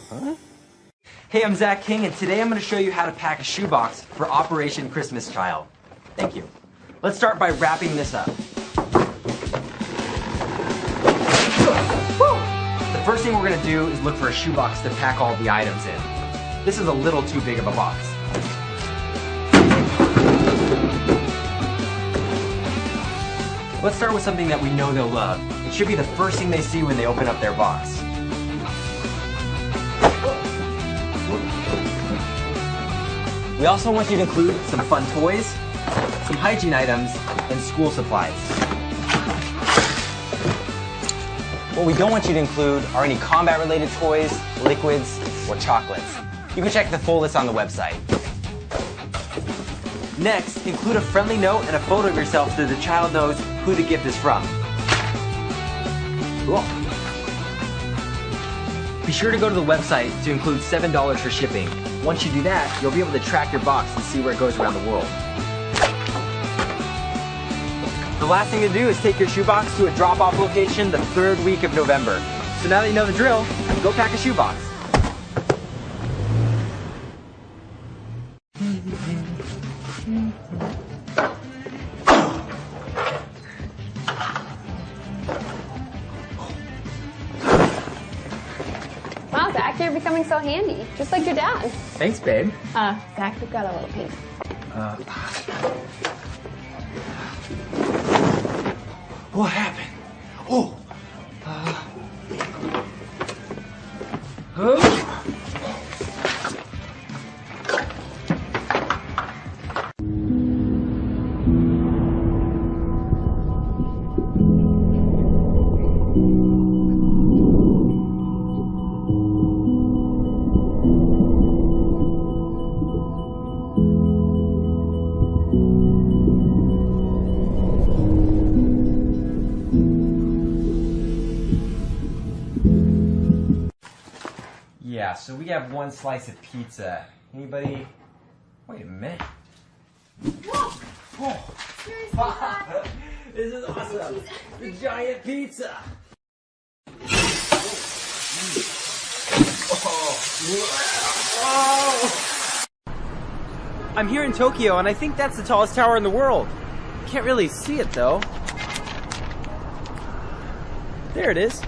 Huh? Hey, I'm Zach King, and today I'm going to show you how to pack a shoebox for Operation Christmas Child. Thank you. Let's start by wrapping this up. The first thing we're going to do is look for a shoebox to pack all the items in. This is a little too big of a box. Let's start with something that we know they'll love. It should be the first thing they see when they open up their box. We also want you to include some fun toys, some hygiene items, and school supplies. What we don't want you to include are any combat-related toys, liquids, or chocolates. You can check the full list on the website. Next, include a friendly note and a photo of yourself so the child knows who the gift is from. Cool. Be sure to go to the website to include $7 for shipping. Once you do that, you'll be able to track your box and see where it goes around the world. The last thing to do is take your shoebox to a drop-off location the 3rd week of November. So now that you know the drill, go pack a shoebox. Wow, Zach, you're becoming so handy, just like your dad. Thanks, babe. Zach, we've got a little piece. What happened? Oh. Yeah, so we have one slice of pizza. Anybody? Wait a minute. Whoa! Whoa! Seriously, This is awesome! The giant pizza! Oh. I'm here in Tokyo, and I think that's the tallest tower in the world. Can't really see it, though. There it is.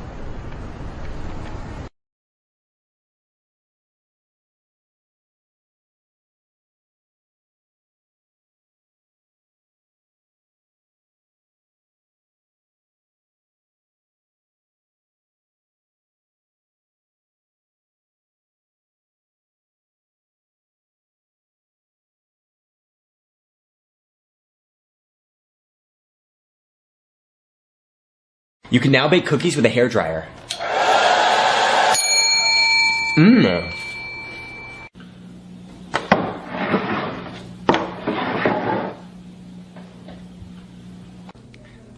You can now bake cookies with a hairdryer. Mmm.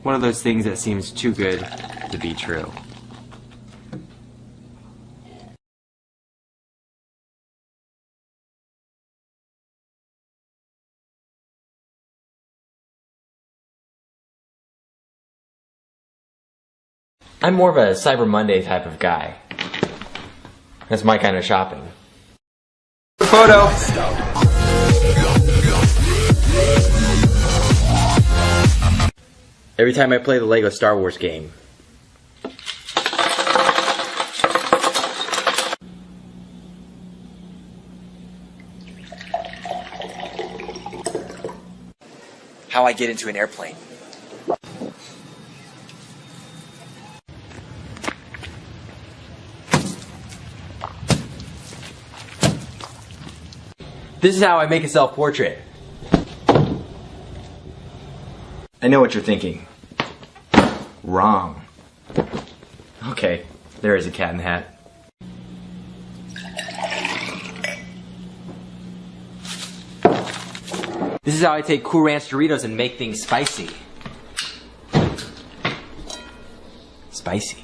One of those things that seems too good to be true. I'm more of a Cyber Monday type of guy. That's my kind of shopping. Photo! Every time I play the Lego Star Wars game. How I get into an airplane. This is how I make a self-portrait. I know what you're thinking. Wrong. Okay, there is a cat in the hat. This is how I take Cool Ranch Doritos and make things spicy. Spicy.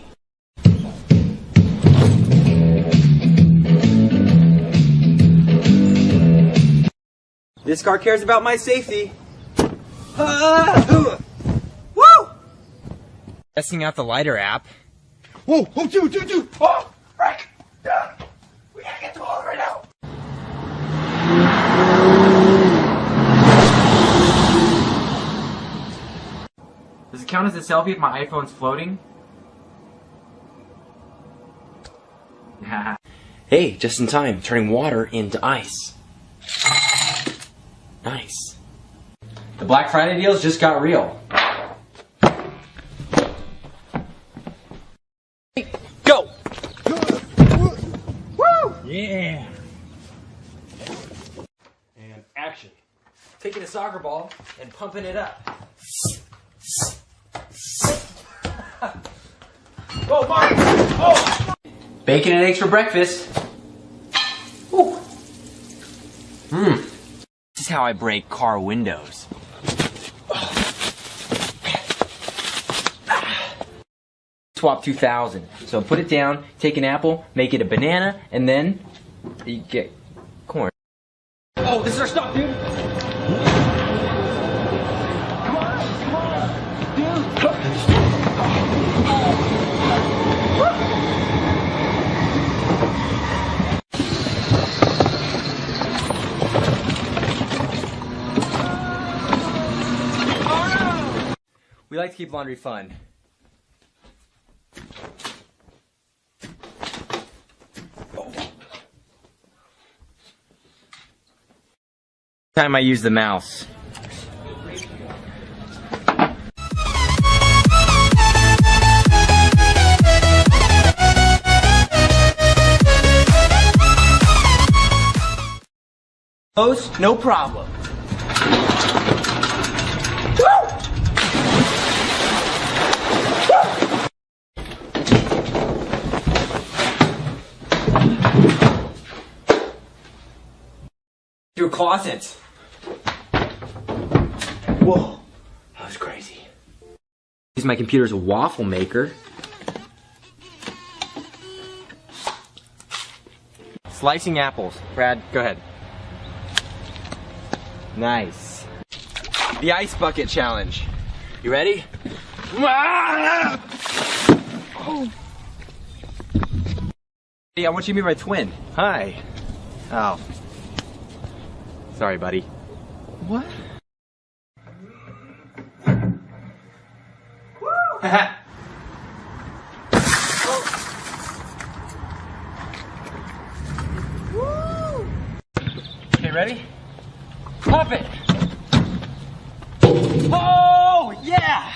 This car cares about my safety. Woo! Testing out the lighter app. Whoa! Oh, dude! Oh, Frank! We gotta get to the hall right now. Does it count as a selfie if my iPhone's floating? Hey, just in time, turning water into ice. Nice. The Black Friday deals just got real. Go! Woo! Yeah! And action. Taking a soccer ball and pumping it up. Oh, Mark! Oh! Bacon and eggs for breakfast. Ooh. This is how I break car windows. Swap 2000. So put it down, take an apple, make it a banana, and then you get corn. Oh, this is our stop, dude! Come on, dude! We like to keep laundry fun. Time I use the mouse. Close, no problem. Your closet. Whoa, that was crazy. Use my computer as a waffle maker. Slicing apples. Brad, go ahead. Nice. The ice bucket challenge. You ready? Oh. Hey, I want you to meet my twin. Hi. Oh. Sorry, buddy. What? Okay, ready? Pop it! Oh, yeah!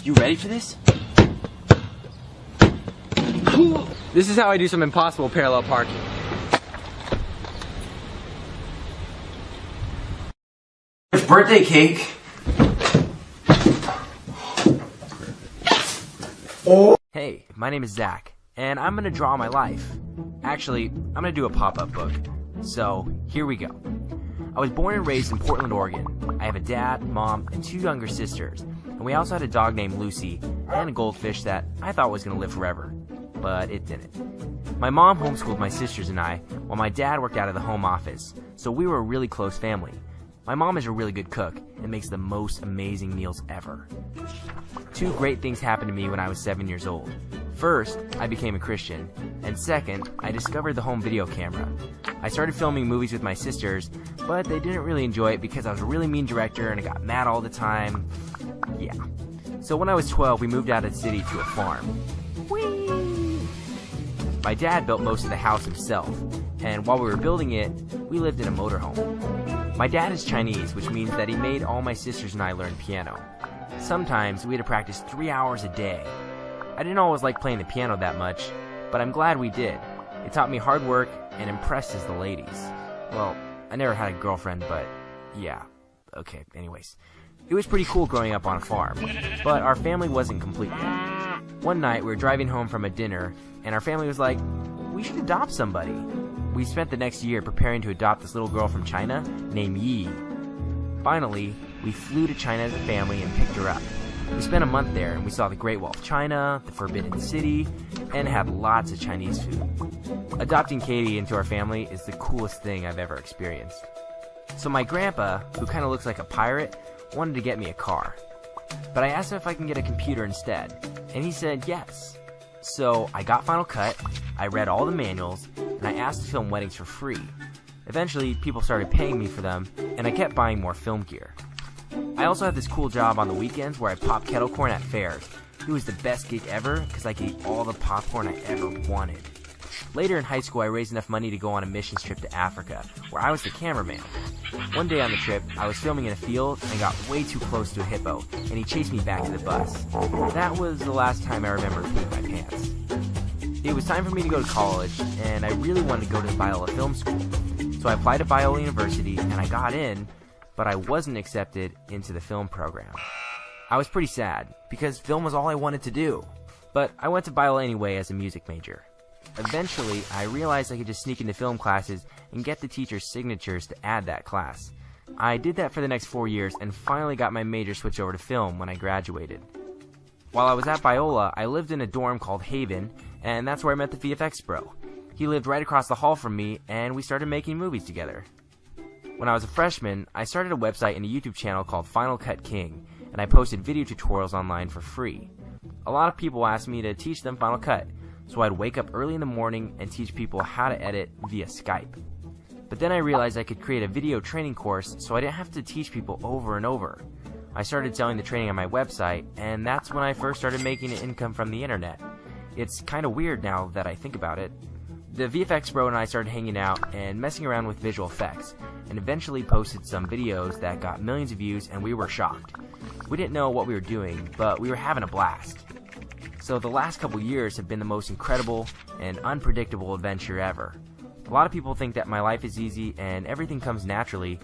You ready for this? This is how I do some impossible parallel parking. Birthday cake. Oh. Hey, my name is Zach, and I'm gonna draw my life. Actually, I'm gonna do a pop-up book. So, here we go. I was born and raised in Portland, Oregon. I have a dad, mom, and 2 younger sisters. And we also had a dog named Lucy and a goldfish that I thought was gonna live forever. But it didn't. My mom homeschooled my sisters and I, while my dad worked out of the home office. So we were a really close family. My mom is a really good cook and makes the most amazing meals ever. 2 great things happened to me when I was 7 years old. First, I became a Christian, and second, I discovered the home video camera. I started filming movies with my sisters, but they didn't really enjoy it because I was a really mean director and I got mad all the time. Yeah. So when I was 12, we moved out of the city to a farm. Whee! My dad built most of the house himself, and while we were building it, we lived in a motorhome. My dad is Chinese, which means that he made all my sisters and I learn piano. Sometimes we had to practice 3 hours a day. I didn't always like playing the piano that much, but I'm glad we did. It taught me hard work and impressed the ladies. Well, I never had a girlfriend, but yeah. Okay, anyways. It was pretty cool growing up on a farm, but our family wasn't complete yet. One night we were driving home from a dinner, and our family was like, we should adopt somebody. We spent the next year preparing to adopt this little girl from China named Yi. Finally, we flew to China as a family and picked her up. We spent a month there and we saw the Great Wall of China, the Forbidden City, and had lots of Chinese food. Adopting Katie into our family is the coolest thing I've ever experienced. So my grandpa, who kind of looks like a pirate, wanted to get me a car. But I asked him if I can get a computer instead. And he said yes. So I got Final Cut, I read all the manuals, and I asked to film weddings for free. Eventually, people started paying me for them, and I kept buying more film gear. I also had this cool job on the weekends where I popped kettle corn at fairs. It was the best gig ever because I could eat all the popcorn I ever wanted. Later in high school, I raised enough money to go on a missions trip to Africa, where I was the cameraman. One day on the trip, I was filming in a field and got way too close to a hippo, and he chased me back to the bus. That was the last time I remember peeing my pants. It was time for me to go to college, and I really wanted to go to Biola Film School. So I applied to Biola University, and I got in, but I wasn't accepted into the film program. I was pretty sad, because film was all I wanted to do. But I went to Biola anyway as a music major. Eventually, I realized I could just sneak into film classes and get the teacher's signatures to add that class. I did that for the next 4 years and finally got my major switched over to film when I graduated. While I was at Biola, I lived in a dorm called Haven, and that's where I met the VFX bro. He lived right across the hall from me, and we started making movies together. When I was a freshman, I started a website and a YouTube channel called Final Cut King, and I posted video tutorials online for free. A lot of people asked me to teach them Final Cut, so I'd wake up early in the morning and teach people how to edit via Skype. But then I realized I could create a video training course so I didn't have to teach people over and over. I started selling the training on my website, and that's when I first started making an income from the internet. It's kind of weird now that I think about it. The VFX bro and I started hanging out and messing around with visual effects, and eventually posted some videos that got millions of views, and we were shocked. We didn't know what we were doing, but we were having a blast. So the last couple years have been the most incredible and unpredictable adventure ever. A lot of people think that my life is easy and everything comes naturally,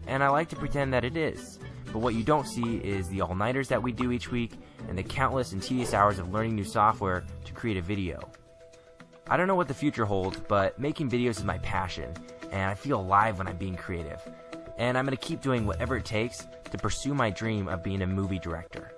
and I like to pretend that it is. But what you don't see is the all-nighters that we do each week and the countless and tedious hours of learning new software to create a video. I don't know what the future holds, but making videos is my passion, and I feel alive when I'm being creative. And I'm going to keep doing whatever it takes to pursue my dream of being a movie director.